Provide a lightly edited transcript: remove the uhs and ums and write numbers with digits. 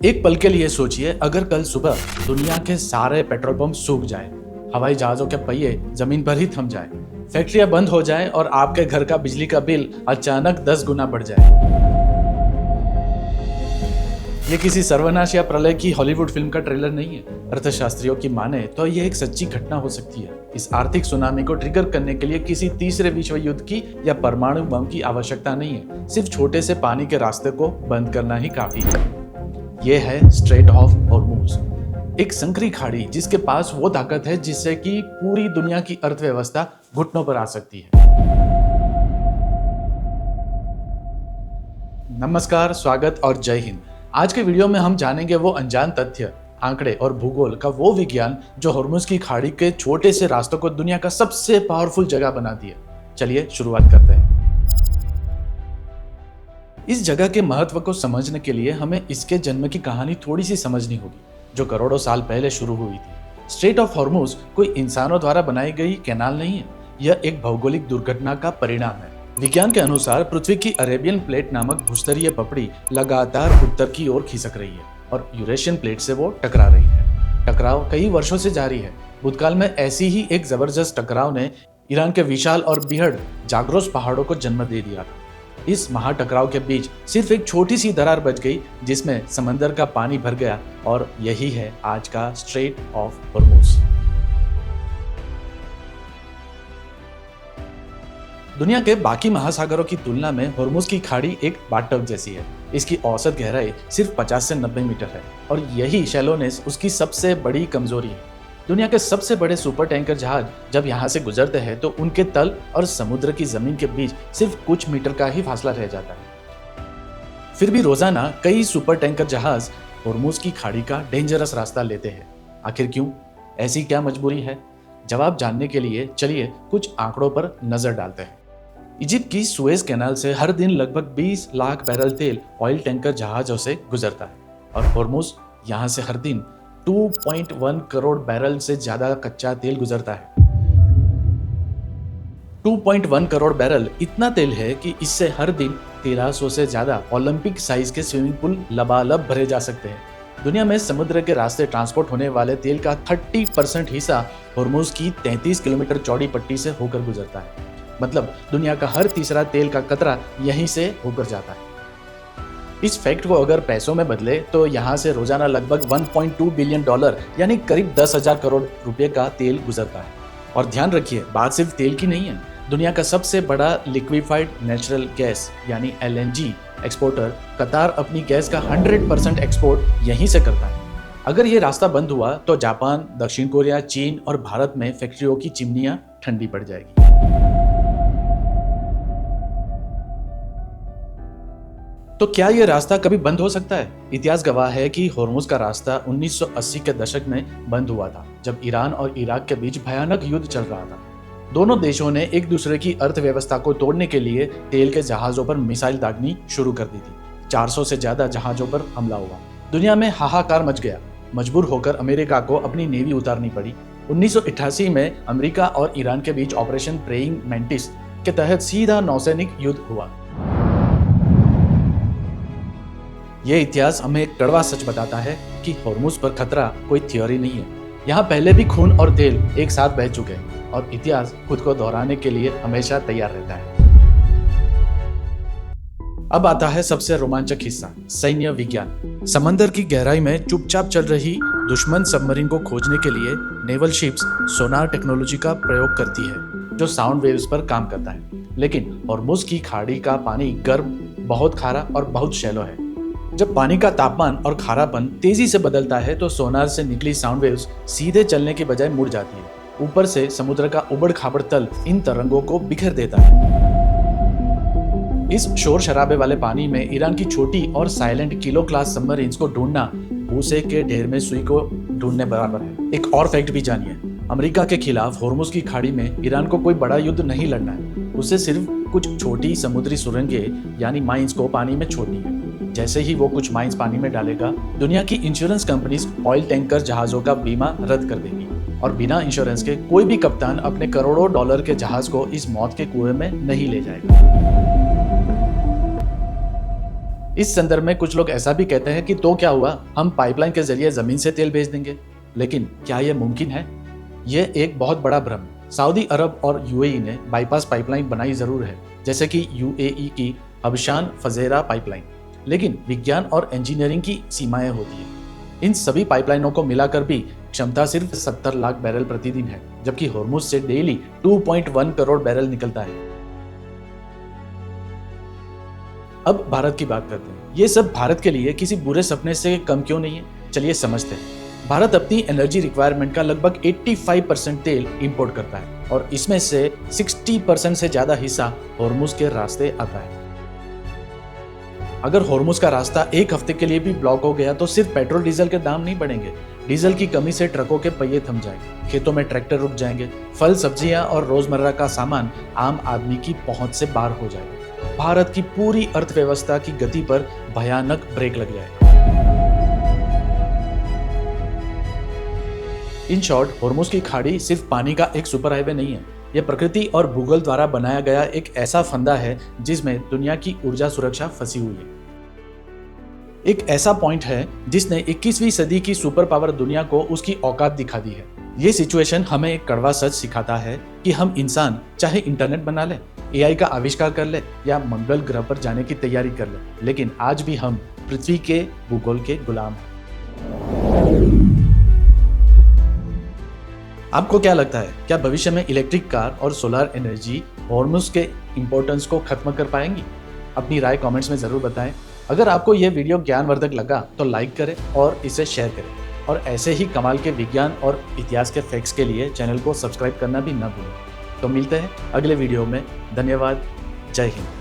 एक पल के लिए सोचिए, अगर कल सुबह दुनिया के सारे पेट्रोल पंप सूख जाए, हवाई जहाजों के पहिए जमीन पर ही थम जाए, फैक्ट्रियां बंद हो जाए और आपके घर का बिजली का बिल अचानक 10 गुना बढ़ जाए। ये किसी सर्वनाश या प्रलय की हॉलीवुड फिल्म का ट्रेलर नहीं है। अर्थशास्त्रियों की माने तो ये एक सच्ची घटना हो सकती है। इस आर्थिक सुनामी को ट्रिगर करने के लिए किसी तीसरे विश्व युद्ध की या परमाणु बम की आवश्यकता नहीं है। सिर्फ छोटे से पानी के रास्ते को बंद करना ही काफी है। ये है स्ट्रेट ऑफ हॉर्मुज, एक संकरी खाड़ी जिसके पास वो ताकत है जिससे कि पूरी दुनिया की अर्थव्यवस्था घुटनों पर आ सकती है। नमस्कार, स्वागत और जय हिंद। आज के वीडियो में हम जानेंगे वो अनजान तथ्य, आंकड़े और भूगोल का वो विज्ञान जो हॉर्मुज की खाड़ी के छोटे से रास्तों को दुनिया का सबसे पावरफुल जगह बनाती है। चलिए शुरुआत करते हैं। इस जगह के महत्व को समझने के लिए हमें इसके जन्म की कहानी थोड़ी सी समझनी होगी, जो करोड़ों साल पहले शुरू हुई थी। स्ट्रेट ऑफ हॉर्मुज कोई इंसानों द्वारा बनाई गई कैनाल नहीं है, यह एक भौगोलिक दुर्घटना का परिणाम है। विज्ञान के अनुसार पृथ्वी की अरेबियन प्लेट नामक भूस्तरीय पपड़ी लगातार उत्तर की ओर खिसक रही है और यूरेशियन प्लेट से वो टकरा रही है। टकराव कई वर्षों से जारी है। भूतकाल में ऐसी ही एक जबरदस्त टकराव ने ईरान के विशाल और बीहड़ जाग्रोस पहाड़ों को जन्म दे दिया था। इस महाटकराव के बीच सिर्फ एक छोटी सी दरार बच गई जिसमें समंदर का पानी भर गया, और यही है आज का स्ट्रेट ऑफ हॉर्मुज। दुनिया के बाकी महासागरों की तुलना में हॉर्मुज की खाड़ी एक बाथटब जैसी है। इसकी औसत गहराई सिर्फ 50 से 90 मीटर है और यही शैलोनेस उसकी सबसे बड़ी कमजोरी है। दुनिया के सबसे बड़े सुपर टैंकर जहाज जब यहाँ से गुजरते हैं तो उनके तल और समुद्र की जमीन के बीच सिर्फ कुछ मीटर का ही फासला रह जाता है। फिर भी रोजाना कई सुपर टैंकर जहाज हॉर्मुज की खाड़ी का डेंजरस रास्ता लेते हैं। आखिर क्यों? ऐसी क्या मजबूरी है? जवाब जानने के लिए चलिए कुछ आंकड़ों पर नजर डालते हैं। इजिप्ट की सुएज कैनाल से हर दिन लगभग 20 लाख बैरल तेल ऑयल टैंकर जहाजों से गुजरता है और हॉर्मुज यहाँ से हर दिन 2.1 करोड़ बैरल से ज्यादा कच्चा तेल गुजरता है। 2.1 करोड़ बैरल इतना तेल है कि इससे हर दिन 1300 से ज्यादा ओलंपिक साइज के स्विमिंग पूल लबालब भरे जा सकते हैं। दुनिया में समुद्र के रास्ते ट्रांसपोर्ट होने वाले तेल का 30% हिस्सा हॉर्मुज की 33 किलोमीटर चौड़ी पट्टी से होकर गुजरता है। मतलब दुनिया का हर तीसरा तेल का कतरा यहीं से होकर जाता है। इस फैक्ट को अगर पैसों में बदले तो यहाँ से रोजाना लगभग 1.2 बिलियन डॉलर यानी करीब 10,000 करोड़ रुपए का तेल गुजरता है। और ध्यान रखिए, बात सिर्फ तेल की नहीं है। दुनिया का सबसे बड़ा लिक्विफाइड नेचुरल गैस यानी LNG एक्सपोर्टर कतार अपनी गैस का 100% एक्सपोर्ट यहीं से करता है। अगर ये रास्ता बंद हुआ तो जापान, दक्षिण कोरिया, चीन और भारत में फैक्ट्रियों की चिमनियां ठंडी पड़ जाएगी। तो क्या यह रास्ता कभी बंद हो सकता है? इतिहास गवाह है कि हॉर्मुज का रास्ता 1980 के दशक में बंद हुआ था, जब ईरान और इराक के बीच भयानक युद्ध चल रहा था। दोनों देशों ने एक दूसरे की अर्थव्यवस्था को तोड़ने के लिए तेल के जहाजों पर मिसाइल दागनी शुरू कर दी थी। 400 से ज्यादा जहाजों पर हमला हुआ। दुनिया में हाहाकार मच गया। मजबूर होकर अमेरिका को अपनी नेवी उतारनी पड़ी। 1988 में अमेरिका और ईरान के बीच ऑपरेशन प्रेइंग मैंटिस के तहत सीधा नौसैनिक युद्ध हुआ। यह इतिहास हमें एक कड़वा सच बताता है कि हॉर्मुज पर खतरा कोई थ्योरी नहीं है। यहाँ पहले भी खून और तेल एक साथ बह चुके हैं और इतिहास खुद को दोहराने के लिए हमेशा तैयार रहता है। अब आता है सबसे रोमांचक हिस्सा, सैन्य विज्ञान। समंदर की गहराई में चुपचाप चल रही दुश्मन सबमरीन को खोजने के लिए नेवल शिप्स सोनार टेक्नोलॉजी का प्रयोग करती है, जो साउंड वेव्स पर काम करता है। लेकिन हॉर्मुज की खाड़ी का पानी गर्म, बहुत खारा और बहुत शैलो है। जब पानी का तापमान और खारापन तेजी से बदलता है तो सोनार से निकली साउंड वेव्स सीधे चलने की बजाय मुड़ जाती है। ऊपर से समुद्र का उबड़-खाबड़ तल इन तरंगों को बिखेर देता है। इस शोर शराबे वाले पानी में ईरान की छोटी और साइलेंट किलो क्लास सबमरीन्स को ढूंढना भूसे के ढेर में सुई को ढूंढने बराबर है। एक और फैक्ट भी जानिए, अमेरिका के खिलाफ हॉर्मुज की खाड़ी में ईरान को कोई बड़ा युद्ध नहीं लड़ना है। उसे सिर्फ कुछ छोटी समुद्री सुरंगें यानी माइंस को पानी में छोड़नी है। जैसे ही वो कुछ माइंस पानी में डालेगा, दुनिया की इंश्योरेंस कंपनीज ऑयल टैंकर जहाजों का बीमा रद्द कर देगी और बिना इंश्योरेंस के कोई भी कप्तान अपने करोड़ों डॉलर के जहाज को इस मौत के कुएं में नहीं ले जाएगा। इस संदर्भ में कुछ लोग ऐसा भी कहते हैं कि तो क्या हुआ, हम पाइपलाइन के जरिए जमीन से तेल भेज देंगे। लेकिन क्या यह मुमकिन है? यह एक बहुत बड़ा भ्रम है। सऊदी अरब और यूएई ने बाईपास पाइपलाइन बनाई जरूर है, जैसे कि यूएई की हबशान फजेरा पाइपलाइन, लेकिन विज्ञान और इंजीनियरिंग की सीमाएं होती हैं। इन सभी पाइपलाइनों को मिलाकर भी क्षमता सिर्फ 70 लाख बैरल प्रतिदिन है, जबकि होर्मुज से डेली 2.1 करोड़ बैरल निकलता है। अब भारत की बात करते हैं। ये सब भारत के लिए किसी बुरे सपने से कम क्यों नहीं है? चलिए समझते हैं। भारत अपनी एनर्जी रिक्वायरमेंट का लगभग 85% तेल इंपोर्ट करता है और इसमें से 60% से ज्यादा हिस्सा होर्मुज के रास्ते आता है। अगर होर्मुज का रास्ता एक हफ्ते के लिए भी ब्लॉक हो गया तो सिर्फ पेट्रोल डीजल के दाम नहीं बढ़ेंगे। डीजल की कमी से ट्रकों के पहिए थम जाएंगे, खेतों में ट्रैक्टर रुक जाएंगे, फल सब्जियां और रोजमर्रा का सामान आम आदमी की पहुंच से बाहर हो जाएगा। भारत की पूरी अर्थव्यवस्था की गति पर भयानक ब्रेक लग जाएगा। इन शॉर्ट, होर्मुज की खाड़ी सिर्फ पानी का एक सुपर हाईवे नहीं है। यह प्रकृति और भूगोल द्वारा बनाया गया एक ऐसा फंदा है जिसमें दुनिया की ऊर्जा सुरक्षा फंसी हुई है। एक ऐसा पॉइंट है जिसने 21वीं सदी की सुपर पावर दुनिया को उसकी औकात दिखा दी है। ये सिचुएशन हमें एक कड़वा सच सिखाता है कि हम इंसान चाहे इंटरनेट बना ले, एआई का आविष्कार कर ले या मंगल ग्रह पर जाने की तैयारी कर ले, लेकिन आज भी हम पृथ्वी के भूगोल के गुलाम हैं। आपको क्या लगता है, क्या भविष्य में इलेक्ट्रिक कार और सोलर एनर्जी होर्मुज के इंपॉर्टेंस को खत्म कर पाएंगी? अपनी राय कमेंट्स में जरूर बताएं। अगर आपको यह वीडियो ज्ञानवर्धक लगा तो लाइक करें और इसे शेयर करें, और ऐसे ही कमाल के विज्ञान और इतिहास के फैक्ट्स के लिए चैनल को सब्सक्राइब करना भी न भूलें। तो मिलते हैं अगले वीडियो में। धन्यवाद। जय हिंद।